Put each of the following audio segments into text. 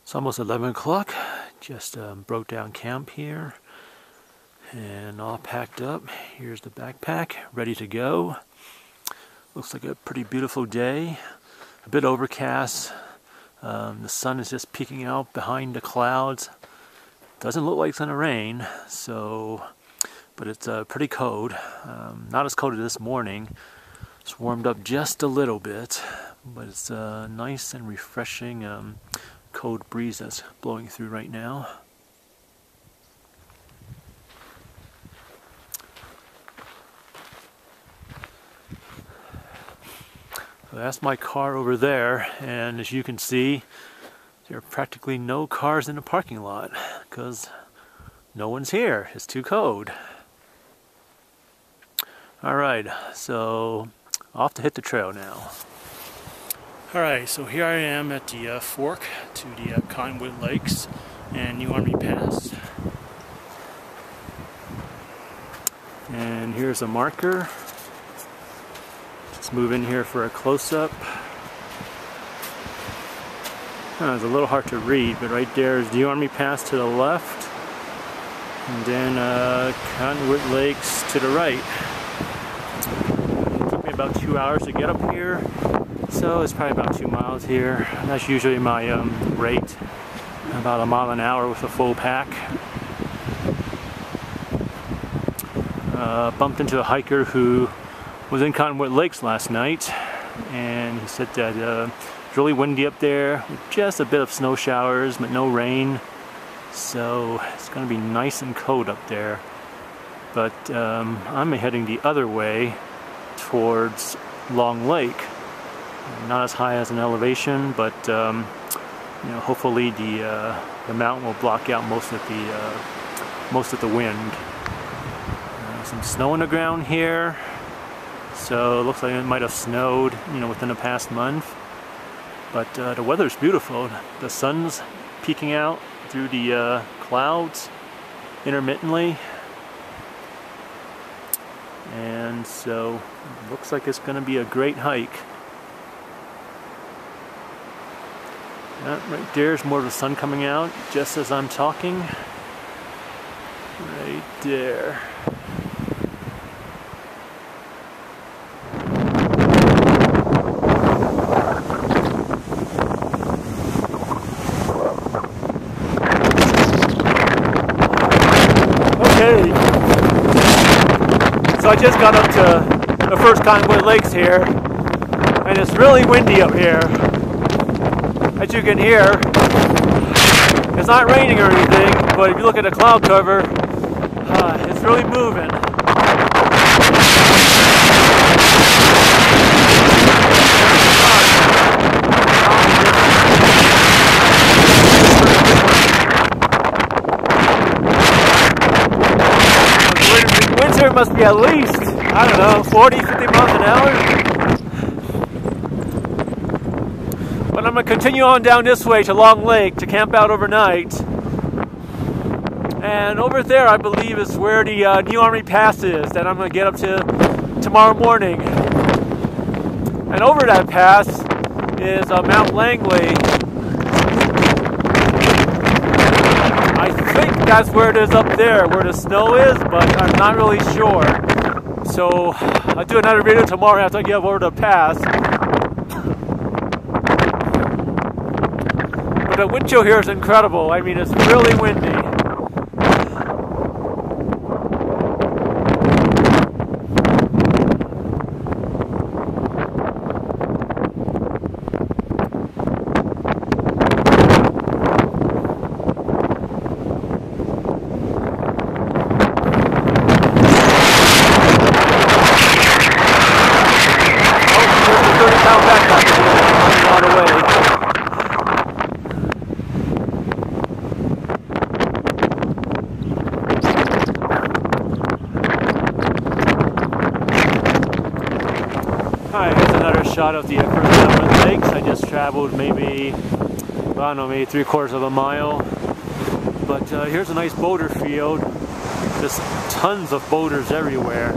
It's almost 11 o'clock. Just broke down camp here and all packed up. Here's the backpack, ready to go. Looks like a pretty beautiful day. A bit overcast. The sun is just peeking out behind the clouds. Doesn't look like it's gonna rain, but it's pretty cold. Not as cold as this morning. It's warmed up just a little bit, but it's nice and refreshing cold breeze that's blowing through right now. So that's my car over there, and as you can see, there are practically no cars in the parking lot because no one's here. It's too cold. Alright, so off to hit the trail now. Alright, so here I am at the fork to the Cottonwood Lakes and New Army Pass. And here's a marker. Let's move in here for a close-up. It's a little hard to read, but right there is New Army Pass to the left, and then Cottonwood Lakes to the right. It took me about 2 hours to get up here. So it's probably about 2 miles here. That's usually my rate, about a mile an hour with a full pack. Bumped into a hiker who was in Cottonwood Lakes last night, and he said that it's really windy up there with just a bit of snow showers but no rain. So it's going to be nice and cold up there. But I'm heading the other way towards Long Lake. Not as high as an elevation, but hopefully the mountain will block out most of the wind. Some snow on the ground here, so it looks like it might have snowed, within the past month. But the weather's beautiful. The sun's peeking out through the clouds intermittently, and so it looks like it's going to be a great hike. Right there's more of the sun coming out just as I'm talking. Right there. Okay. So I just got up to the first Cottonwood Lakes here, and it's really windy up here. As you can hear, it's not raining or anything, but if you look at the cloud cover, it's really moving. The winds here must be at least, I don't know, 40, 50 miles an hour. But I'm going to continue on down this way to Long Lake to camp out overnight. And over there, I believe, is where the New Army Pass is that I'm going to get up to tomorrow morning. And over that pass is Mount Langley. I think that's where it is up there, where the snow is, but I'm not really sure. So I'll do another video tomorrow after I get over the pass. The wind chill here is incredible. I mean, it's really windy. Alright, here's another shot of the first Cottonwood Lakes. I just traveled maybe, I don't know, maybe 3/4 of a mile. But here's a nice boulder field. Just tons of boulders everywhere.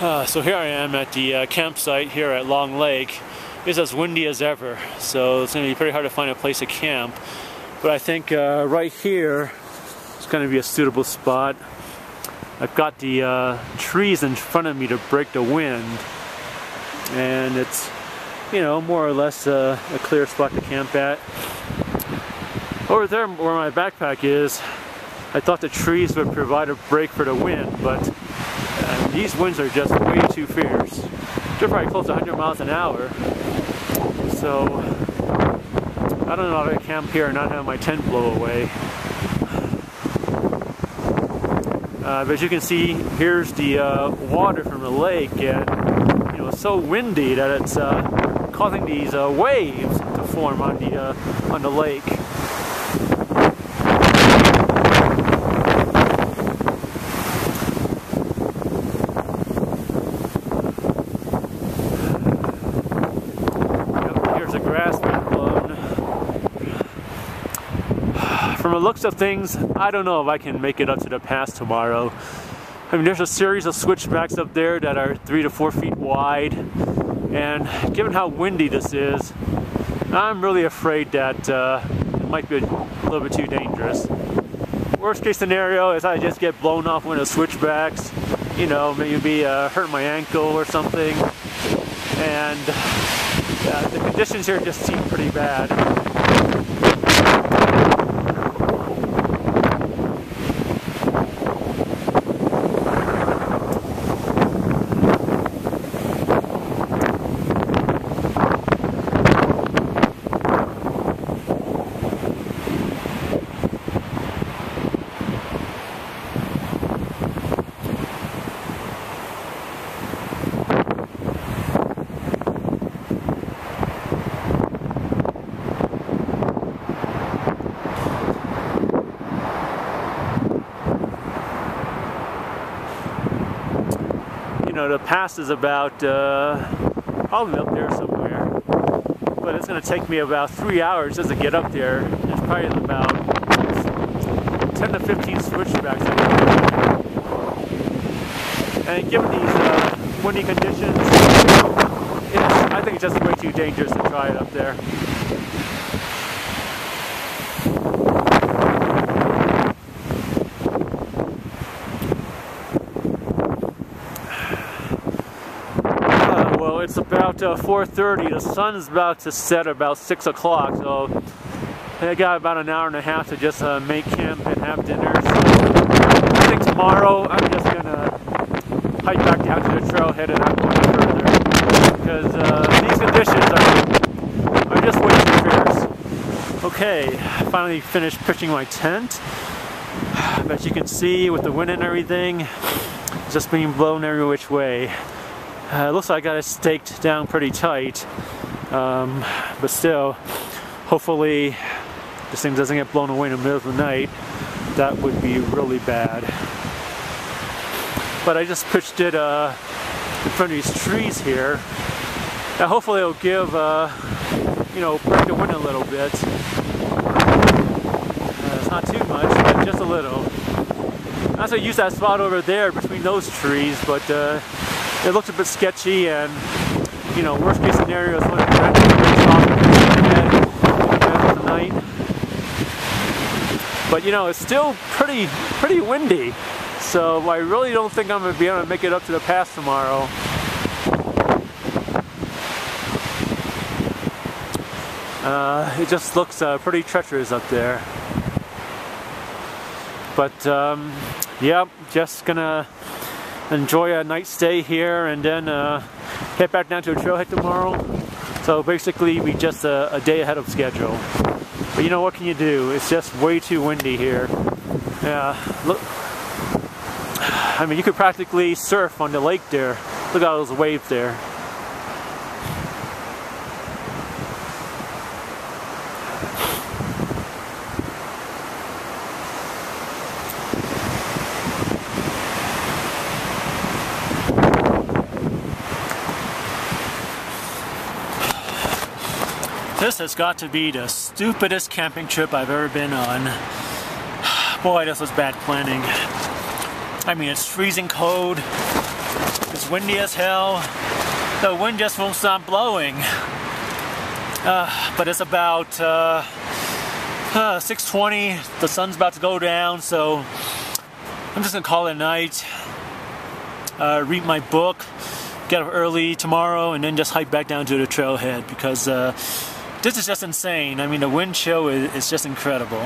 So here I am at the campsite here at Long Lake. It's as windy as ever, so it's going to be pretty hard to find a place to camp. But I think right here is going to be a suitable spot. I've got the trees in front of me to break the wind, and it's, you know, more or less a clear spot to camp at. Over there where my backpack is, I thought the trees would provide a break for the wind, but these winds are just way too fierce. They're probably close to 100 miles an hour. So I don't know how to camp here and not have my tent blow away. But as you can see, here's the water from the lake, and you know, it's so windy that it's causing these waves to form on the lake. From the looks of things, I don't know if I can make it up to the pass tomorrow. I mean, there's a series of switchbacks up there that are 3 to 4 feet wide, and given how windy this is, I'm really afraid that it might be a little bit too dangerous. Worst case scenario is I just get blown off one of the switchbacks, you know, maybe hurt my ankle or something, and the conditions here just seem pretty bad. You know, the pass is about probably up there somewhere, but it's going to take me about 3 hours just to get up there. There's probably about 10 to 15 switchbacks. And given these windy conditions, I think it's just way too dangerous to try it up there. It's about 4:30. The sun is about to set about 6 o'clock, so I got about an hour and a half to just make camp and have dinner. So I think tomorrow I'm just gonna hike back down to the trailhead and not go any further, because these conditions are just way too fierce. Okay, finally finished pitching my tent. But you can see with the wind and everything, just being blown every which way. It looks like I got it staked down pretty tight, but still, hopefully this thing doesn't get blown away in the middle of the night. That would be really bad. But I just pitched it in front of these trees here. Now hopefully it'll give, you know, break the wind a little bit. It's not too much, but just a little. I also used that spot over there between those trees, but it looked a bit sketchy, and you know, worst case scenario is one of the middle of the night. But you know, it's still pretty windy, so I really don't think I'm going to be able to make it up to the pass tomorrow. It just looks pretty treacherous up there. But yeah, just gonna enjoy a night stay here and then head back down to a trailhead tomorrow. So basically we just a day ahead of schedule. But you know, what can you do? It's just way too windy here. Yeah, look, I mean, you could practically surf on the lake there. Look at all those waves there. This has got to be the stupidest camping trip I've ever been on. Boy, this was bad planning. I mean, it's freezing cold. It's windy as hell. The wind just won't stop blowing. But it's about 6:20. The sun's about to go down, so I'm just gonna call it a night. Read my book, get up early tomorrow, and then just hike back down to the trailhead because this is just insane. I mean, the wind chill is just incredible.